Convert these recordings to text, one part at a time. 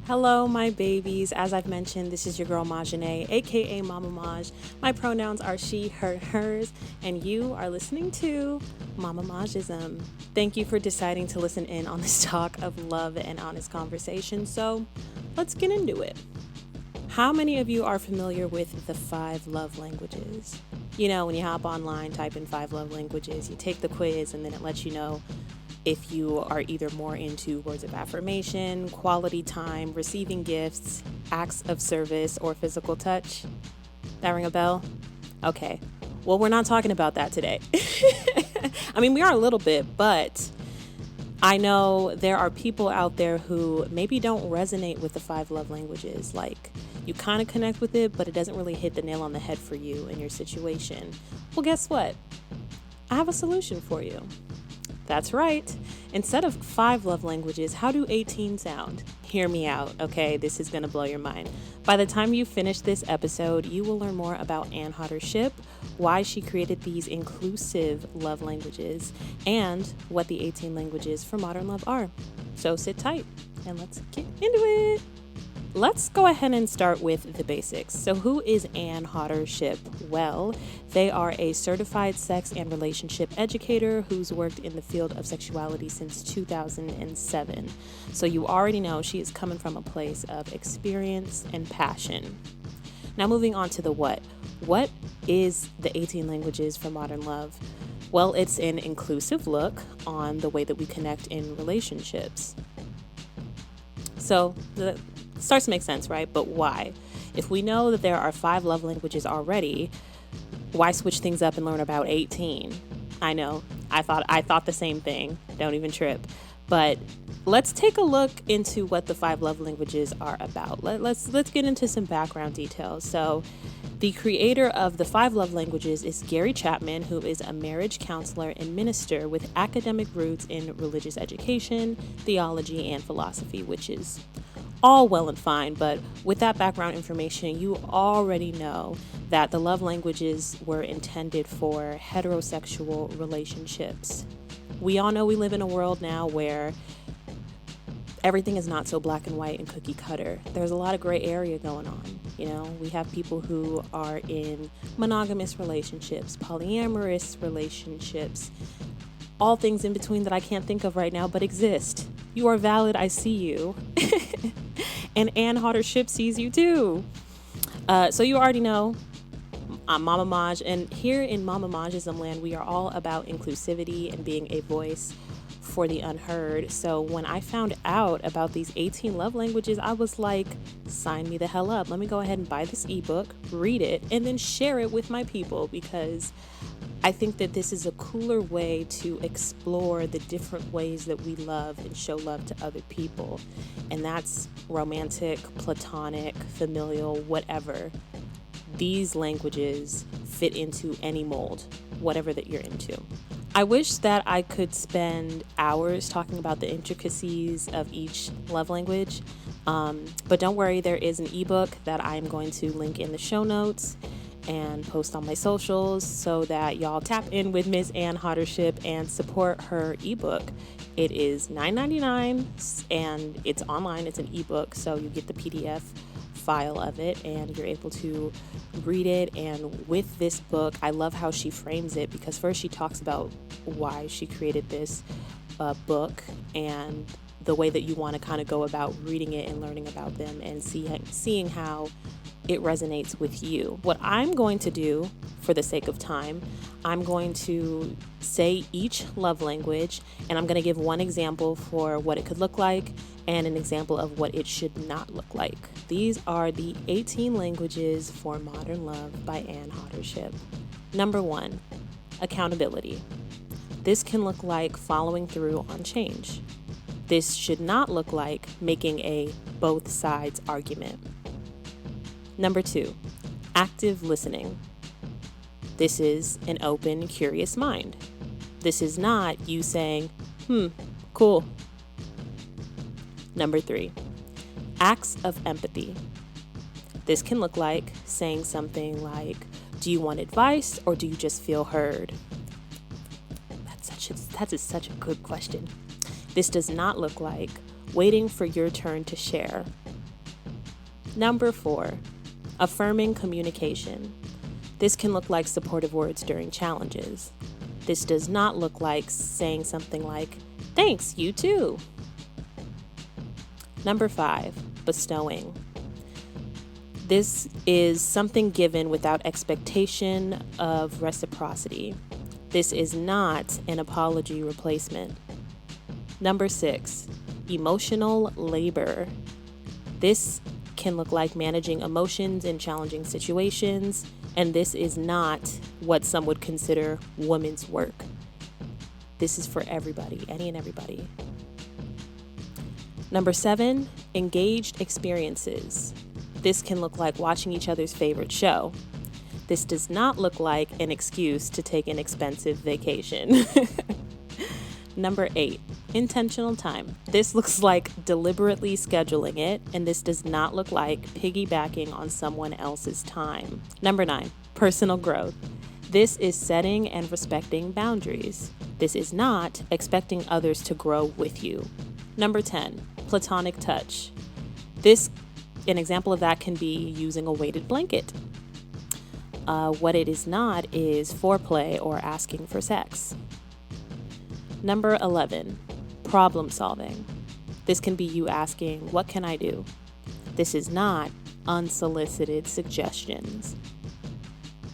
Hello, my babies. As I've mentioned, this is your girl MamMaJ, aka MamMaJ. My pronouns are she, her, hers, and you are listening to MamMaJism. Thank you for deciding to listen in on this talk of love and honest conversation. So let's get into it. How many of you are familiar with the 5 love languages? You know, when you hop online, type in 5 love languages, you take the quiz, and then it lets you know if you are either more into words of affirmation, quality time, receiving gifts, acts of service, or physical touch. That ring a bell? Okay. Well, we're not talking about that today. I mean, we are a little bit, but I know there are people out there who maybe don't resonate with the 5 love languages. Like, you kind of connect with it, but it doesn't really hit the nail on the head for you in your situation. Well, guess what? I have a solution for you. That's right. Instead of 5 love languages, how do 18 sound? Hear me out, okay? This is going to blow your mind. By the time you finish this episode, you will learn more about Anne Hodder-Shipp, why she created these inclusive love languages, and what the 18 languages for modern love are. So sit tight and let's get into it. Let's go ahead and start with the basics. So who is Anne Hodder-Shipp? Well, they are a certified sex and relationship educator who's worked in the field of sexuality since 2007. So you already know she is coming from a place of experience and passion. Now moving on to the what. What is the 18 languages for modern love? Well, it's an inclusive look on the way that we connect in relationships. So starts to make sense, right? But why? If we know that there are 5 love languages already, why switch things up and learn about 18? I know, I thought the same thing. Don't even trip. But let's take a look into what the 5 love languages are about. Let's get into some background details. So the creator of the 5 love languages is Gary Chapman, who is a marriage counselor and minister with academic roots in religious education, theology, and philosophy, which is all well and fine, but with that background information, you already know that the love languages were intended for heterosexual relationships. We all know we live in a world now where everything is not so black and white and cookie cutter. There's a lot of gray area going on. You know, we have people who are in monogamous relationships, polyamorous relationships, all things in between that I can't think of right now, but exist. You are valid. I see you. And Anne Hodder-Shipp sees you too. So you already know I'm MamMaJ, and here in MamMaJism land, we are all about inclusivity and being a voice for the unheard. So when I found out about these 18 love languages, I was like, sign me the hell up. Let me go ahead and buy this ebook, read it, and then share it with my people, because I think that this is a cooler way to explore the different ways that we love and show love to other people. And that's romantic, platonic, familial, whatever. These languages fit into any mold, whatever that you're into. I wish that I could spend hours talking about the intricacies of each love language, but don't worry, there is an ebook that I'm going to link in the show notes and post on my socials so that y'all tap in with Miss Anne Hodder-Shipp and support her ebook. It is $9.99 and it's online. It's an ebook, so you get the PDF file of it and you're able to read it. And with this book, I love how she frames it, because first she talks about why she created this book and the way that you want to kind of go about reading it and learning about them and seeing how it resonates with you. What I'm going to do, for the sake of time, I'm going to say each love language, and I'm going to give one example for what it could look like and an example of what it should not look like. These are the 18 languages for modern love by Anne Hodder-Shipp. Number 1, accountability. This can look like following through on change. This should not look like making a both sides argument. Number 2, active listening. This is an open, curious mind. This is not you saying, cool. Number 3, acts of empathy. This can look like saying something like, do you want advice or do you just feel heard? That is such a good question. This does not look like waiting for your turn to share. Number 4, affirming communication. This can look like supportive words during challenges. This does not look like saying something like, "Thanks, you too." Number 5, bestowing. This is something given without expectation of reciprocity. This is not an apology replacement. Number 6, emotional labor. This can look like managing emotions in challenging situations, and this is not what some would consider women's work. This is for everybody, any and everybody. Number 7, engaged experiences. This can look like watching each other's favorite show. This does not look like an excuse to take an expensive vacation. Number 8, intentional time. This looks like deliberately scheduling it, and this does not look like piggybacking on someone else's time. Number 9, personal growth. This is setting and respecting boundaries. This is not expecting others to grow with you. Number 10, platonic touch. An example of that can be using a weighted blanket. What it is not is foreplay or asking for sex. Number 11, problem solving. This can be you asking, "What can I do?" This is not unsolicited suggestions.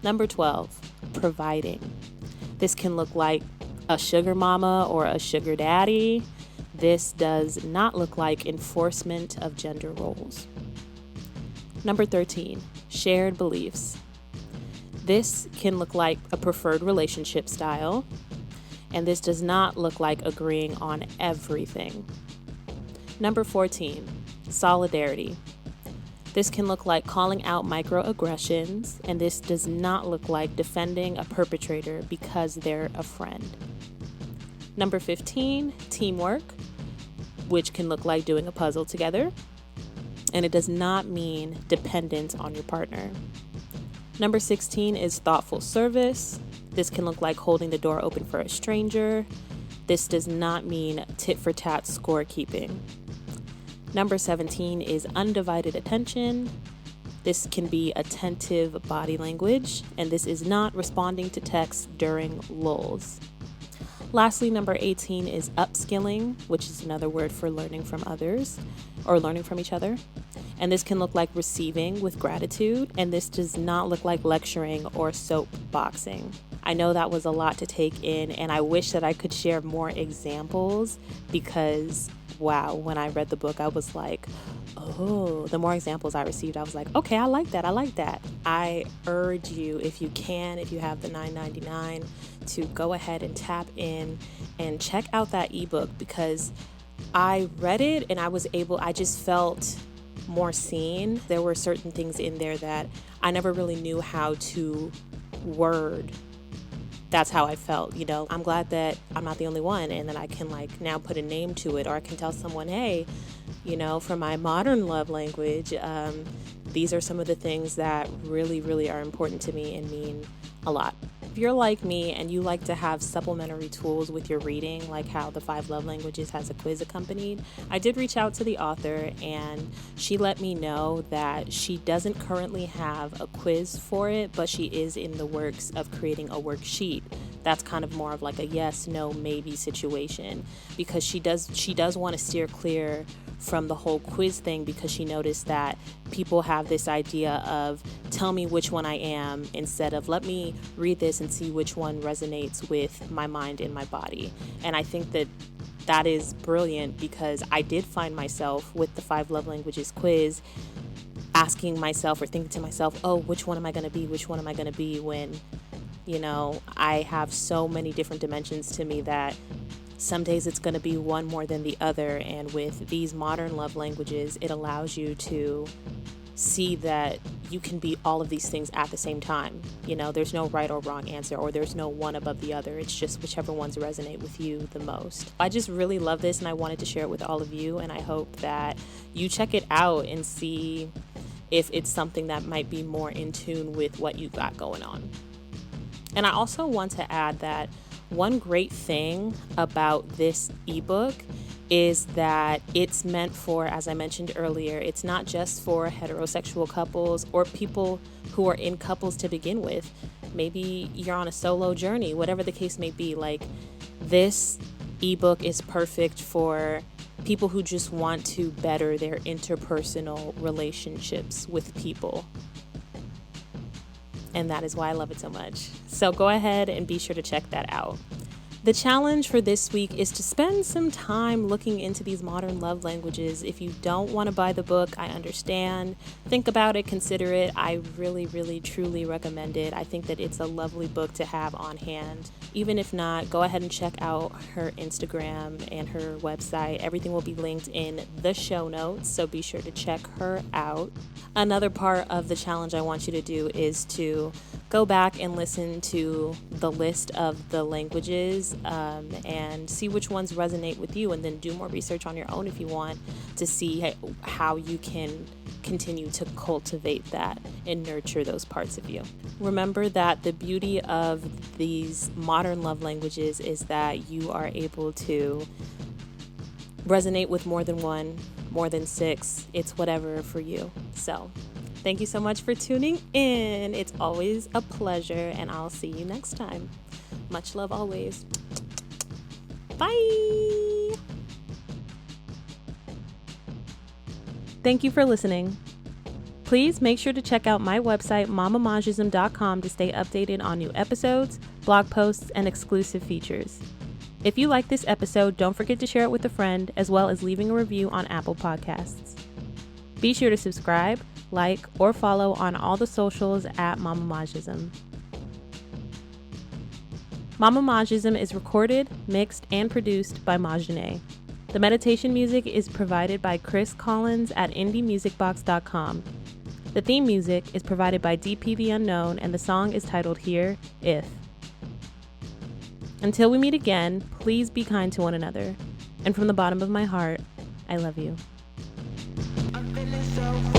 Number 12, providing. This can look like a sugar mama or a sugar daddy. This does not look like enforcement of gender roles. Number 13, shared beliefs. This can look like a preferred relationship style, and this does not look like agreeing on everything. Number 14, solidarity. This can look like calling out microaggressions, and this does not look like defending a perpetrator because they're a friend. Number 15, teamwork, which can look like doing a puzzle together, and it does not mean dependence on your partner. Number 16 is thoughtful service. This can look like holding the door open for a stranger. This does not mean tit-for-tat scorekeeping. Number 17 is undivided attention. This can be attentive body language, and this is not responding to texts during lulls. Lastly, number 18 is upskilling, which is another word for learning from others or learning from each other. And this can look like receiving with gratitude, and this does not look like lecturing or soapboxing. I know that was a lot to take in, and I wish that I could share more examples because, wow, when I read the book, I was like, oh, the more examples I received, I was like, okay, I like that. I urge you, if you can, if you have the $9.99, to go ahead and tap in and check out that ebook, because I read it and I just felt more seen. There were certain things in there that I never really knew how to word. That's how I felt, I'm glad that I'm not the only one, and that I can now put a name to it, or I can tell someone, hey, for my modern love language, these are some of the things that really, really are important to me and mean a lot. If you're like me and you like to have supplementary tools with your reading, like how the 5 Love Languages has a quiz accompanied, I did reach out to the author, and she let me know that she doesn't currently have a quiz for it, but she is in the works of creating a worksheet. That's kind of more of like a yes, no, maybe situation, because she does want to steer clear from the whole quiz thing, because she noticed that people have this idea of tell me which one I am instead of let me read this and see which one resonates with my mind and my body. And I think that is brilliant, because I did find myself with the 5 Love Languages quiz asking myself or thinking to myself, oh, which one am I going to be? Which one am I going to be when, I have so many different dimensions to me that some days it's going to be one more than the other. And with these modern love languages, it allows you to see that you can be all of these things at the same time. There's no right or wrong answer, or there's no one above the other. It's just whichever ones resonate with you the most. I just really love this, and I wanted to share it with all of you, and I hope that you check it out and see if it's something that might be more in tune with what you got going on. And I also want to add that one great thing about this ebook is that it's meant for, as I mentioned earlier, it's not just for heterosexual couples or people who are in couples to begin with. Maybe you're on a solo journey, whatever the case may be. Like, this ebook is perfect for people who just want to better their interpersonal relationships with people. And that is why I love it so much. So go ahead and be sure to check that out. The challenge for this week is to spend some time looking into these modern love languages. If you don't want to buy the book, I understand. Think about it, consider it. I really, really, truly recommend it. I think that it's a lovely book to have on hand. Even if not, go ahead and check out her Instagram and her website. Everything will be linked in the show notes, so be sure to check her out. Another part of the challenge I want you to do is to go back and listen to the list of the languages and see which ones resonate with you, and then do more research on your own if you want to see how you can continue to cultivate that and nurture those parts of you. Remember that the beauty of these modern love languages is that you are able to resonate with more than one, more than 6. It's whatever for you. So thank you so much for tuning in. It's always a pleasure, and I'll see you next time. Much love always. Bye. Thank you for listening. Please make sure to check out my website, MamMaJism.com, to stay updated on new episodes, blog posts, and exclusive features. If you like this episode, don't forget to share it with a friend, as well as leaving a review on Apple Podcasts. Be sure to subscribe, like, or follow on all the socials at MamMaJism. MamMaJism is recorded, mixed, and produced by MamMaJ. The meditation music is provided by Chris Collins at indiemusicbox.com. The theme music is provided by DP The Unknown, and the song is titled Here, If. Until we meet again, please be kind to one another. And from the bottom of my heart, I love you. I'm feeling so